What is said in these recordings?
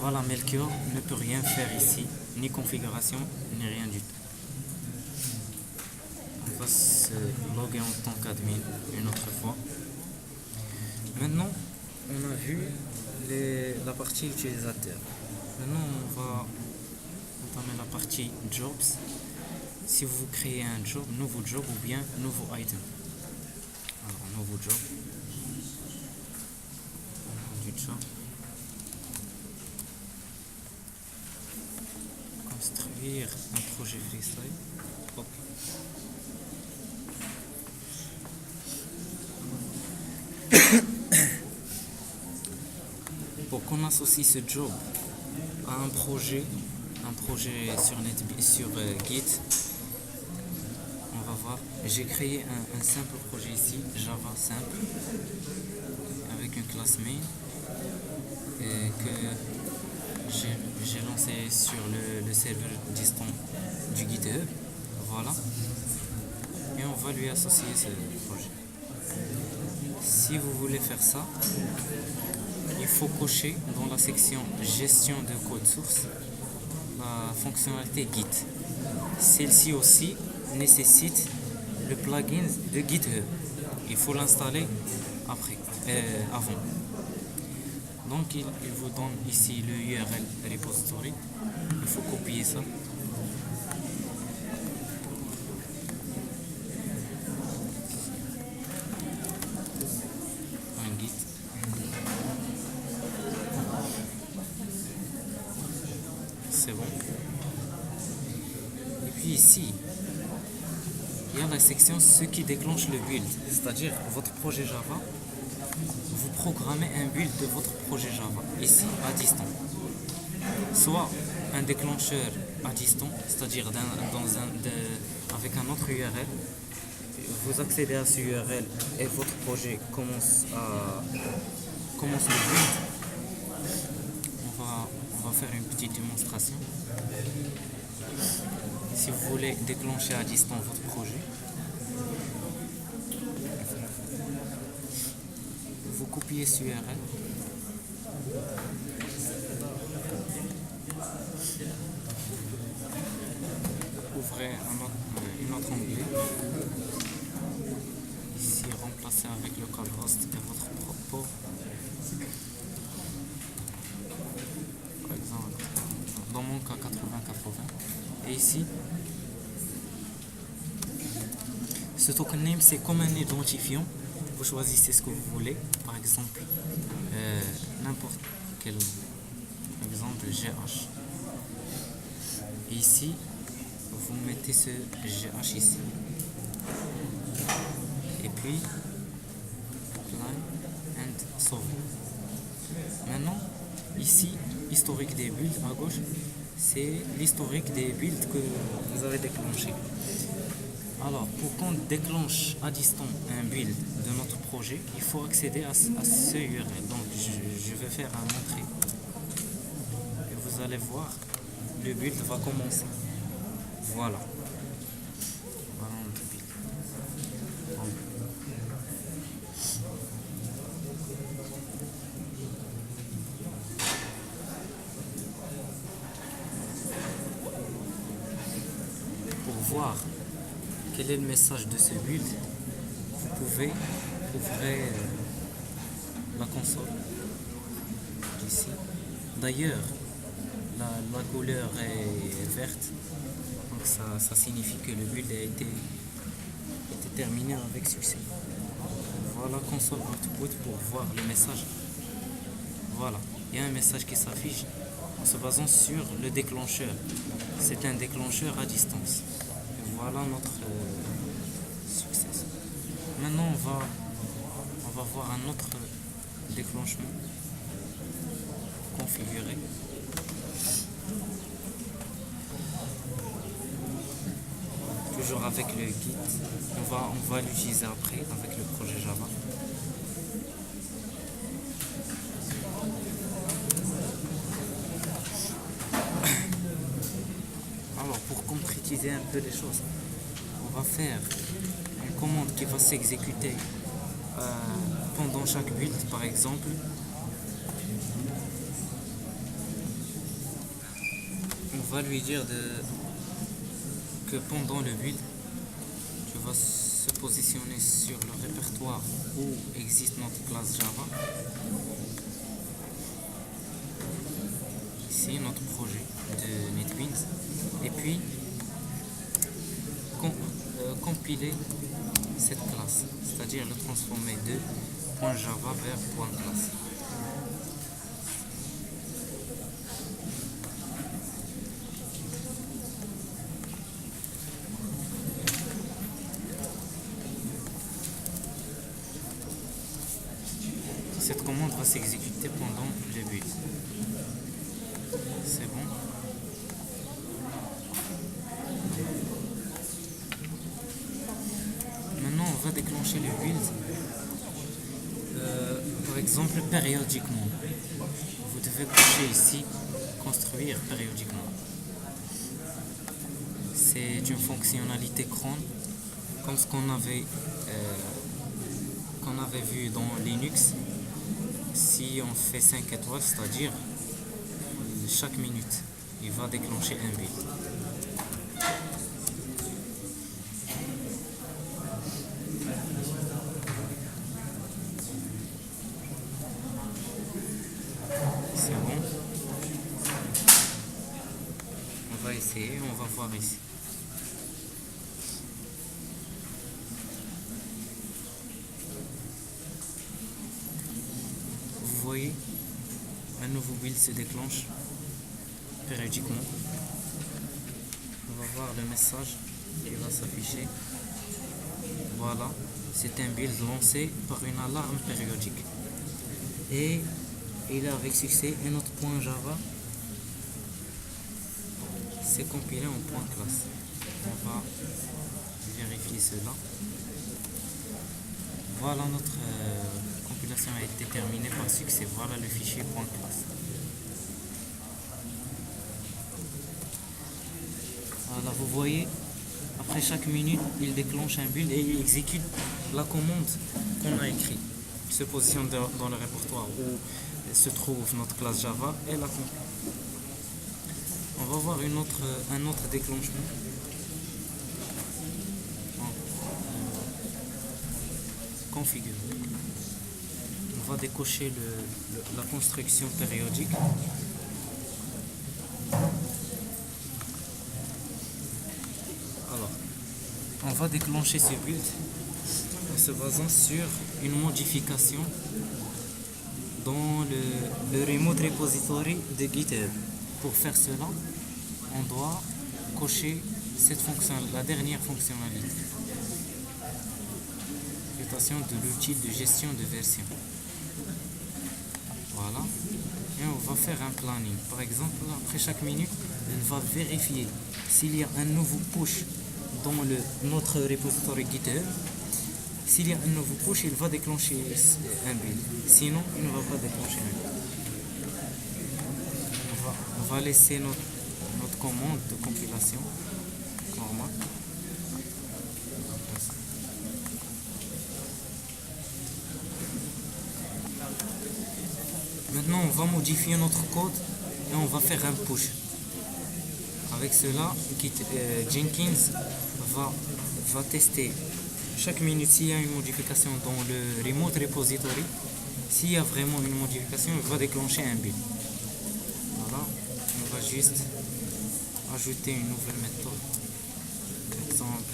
Voilà, Melchior ne peut rien faire ici, ni configuration, ni rien du tout. On va se loguer en tant qu'admin une autre fois. Maintenant, on a vu la partie utilisateur. Maintenant, on va entamer la partie jobs. Si vous créez un job, nouveau job ou bien nouveau item. Alors, nouveau job. Du job. Construire un projet freestyle. Hop. Pour qu'on associe ce job à un projet sur Git, on va voir. J'ai créé un simple projet ici, Java simple, avec une classe main que j'ai lancé sur le serveur distant du GitHub. Voilà. Et on va lui associer ce projet. Si vous voulez faire ça, il faut cocher dans la section gestion de code source la fonctionnalité Git. Celle-ci aussi nécessite le plugin de GitHub. Il faut l'installer avant. Donc il vous donne ici le URL repository. Il faut copier ça. Un Git. C'est bon. Et puis ici, il y a la section ce qui déclenche le build, c'est-à-dire votre projet Java. Vous programmez un build de votre projet Java ici à distance. Soit un déclencheur à distance, c'est-à-dire avec un autre URL. Vous accédez à ce URL et votre projet commence le build. On va faire une petite démonstration. Si vous voulez déclencher à distance votre projet, vous copiez ce URL. Ouvrez un autre onglet. Ici, remplacez avec le code host et votre propos. Par exemple, dans mon cas 80-80. Et ici, ce token name c'est comme un identifiant. Vous choisissez ce que vous voulez, par exemple n'importe quel exemple GH. Et ici, vous mettez ce GH ici. Et puis, apply and sauve. Maintenant, ici, historique des builds à gauche, c'est l'historique des builds que vous avez déclenché. Alors, pour qu'on déclenche à distance un build de notre projet, il faut accéder à ce URL. Donc, je vais faire un entrée. Et vous allez voir, le build va commencer. Voilà. Voilà notre build. Pour voir quel est le message de ce build, vous pouvez ouvrir la console ici. D'ailleurs, la couleur est verte, donc ça signifie que le build a été terminé avec succès. Voilà console output pour voir le message. Voilà, il y a un message qui s'affiche en se basant sur le déclencheur. C'est un déclencheur à distance. Voilà notre succès. Maintenant, on va voir un autre déclenchement configuré. Toujours avec le Git. On va l'utiliser après avec le projet Java. Alors, pour concrétiser un peu les choses, on va faire une commande qui va s'exécuter pendant chaque build, par exemple. va lui dire que pendant le build, tu vas se positionner sur le répertoire où existe notre classe Java. Ici, notre projet de NetBeans. Et puis, compiler cette classe, c'est-à-dire le transformer de .java vers .classe. Cette commande va s'exécuter pendant le build. C'est bon. Maintenant, on va déclencher le build, par exemple, périodiquement. Vous devez cocher ici, construire périodiquement. C'est une fonctionnalité cron, comme ce qu'on avait vu dans Linux. Si on fait 5 étoiles, c'est-à-dire chaque minute, il va déclencher un build. C'est bon. On va essayer, on va voir ici. Vous voyez, un nouveau build se déclenche périodiquement. On va voir le message qui va s'afficher. Voilà, c'est un build lancé par une alarme périodique. Et il a avec succès un autre .java. C'est compilé en .classe. On va vérifier cela. Voilà, notre compilation a été terminée par succès. Voilà le fichier .classe. Voilà, vous voyez, après chaque minute, il déclenche un build et il exécute la commande qu'on a écrite. Il se positionne dans le répertoire où se trouve notre classe Java et la compile. On va voir un autre déclenchement. Configurer. On va décocher la construction périodique. Alors, on va déclencher ce build en se basant sur une modification dans le remote repository de GitHub. Pour faire cela, on doit cocher cette fonction, la dernière fonctionnalité. De l'outil de gestion de version. Voilà. Et on va faire un planning. Par exemple, après chaque minute, il va vérifier s'il y a un nouveau push dans notre repository GitHub. S'il y a un nouveau push, il va déclencher un build. Sinon, il ne va pas déclencher un build. On va laisser notre commande de compilation normale. Maintenant, on va modifier notre code et on va faire un push. Avec cela, Jenkins va tester chaque minute s'il y a une modification dans le remote repository. S'il y a vraiment une modification, il va déclencher un build. Voilà, on va juste ajouter une nouvelle méthode. Par exemple,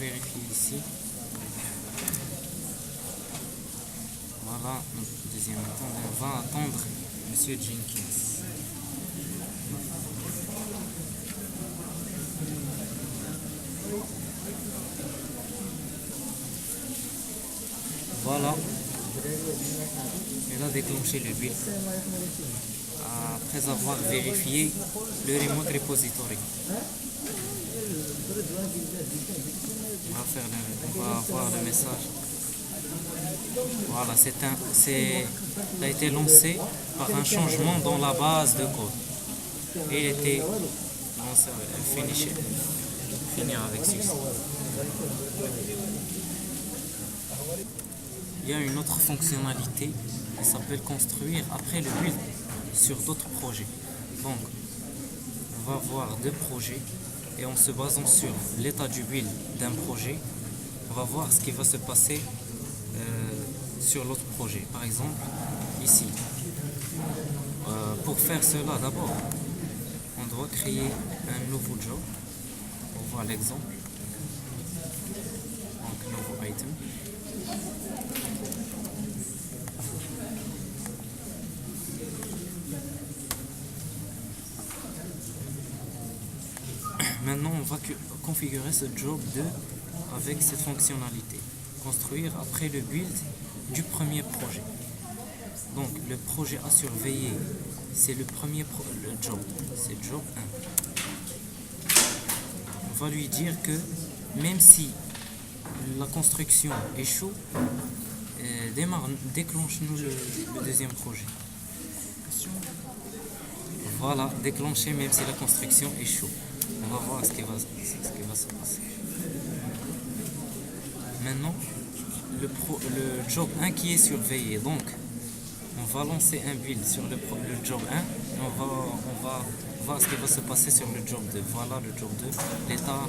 vérifier ici. Voilà notre deuxième méthode. On va attendre Monsieur Jenkins. Voilà, elle a déclenché le build après avoir vérifié le remote repository. On va voir le message. Voilà, ça a été lancé par un changement dans la base de code. Et il était lancé, finir avec succès. Il y a une autre fonctionnalité qui s'appelle construire après le build sur d'autres projets. Donc, on va voir deux projets et en se basant sur l'état du build d'un projet, on va voir ce qui va se passer sur l'autre projet. Par exemple, ici, pour faire cela, d'abord, on doit créer un nouveau job. On voit l'exemple. Donc, nouveau item. Maintenant, on va configurer ce job 2 avec cette fonctionnalité. Construire après le build du premier projet. Donc, le projet à surveiller, c'est le premier job. C'est job 1. On va lui dire que même si la construction échoue, déclenche-nous le deuxième projet. Voilà, déclencher même si la construction échoue. On va voir ce qui va se passer. Maintenant, le job 1 qui est surveillé. Donc, on va lancer un build sur le job 1 et on va voir ce qui va se passer sur le job 2. Voilà le job 2. L'état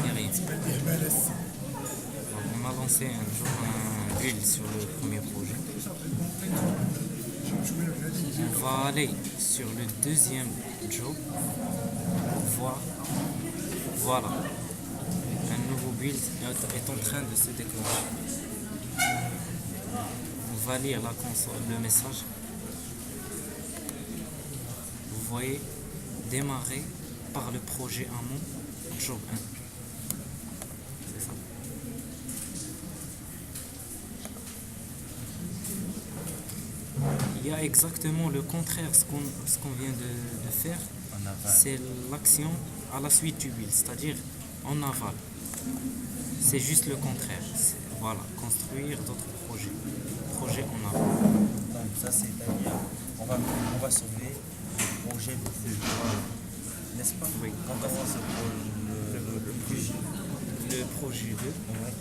n'est rien. Donc, on a lancé un build sur le premier projet. On va aller sur le deuxième job pour voir. Voilà. Un nouveau build est en train de se déclencher. On va lire la console, le message. Vous voyez, démarrer par le projet amont job 1. C'est ça. Il y a exactement le contraire, ce qu'on vient de faire. C'est l'action à la suite du build, c'est-à-dire en aval. C'est juste le contraire. Voilà, construire d'autres projets. Projet en aval. Donc ça c'est-à-dire on va sauver le projet 2. N'est-ce pas? Oui. Quand on va sauver le projet 2. Le projet 2. Ouais.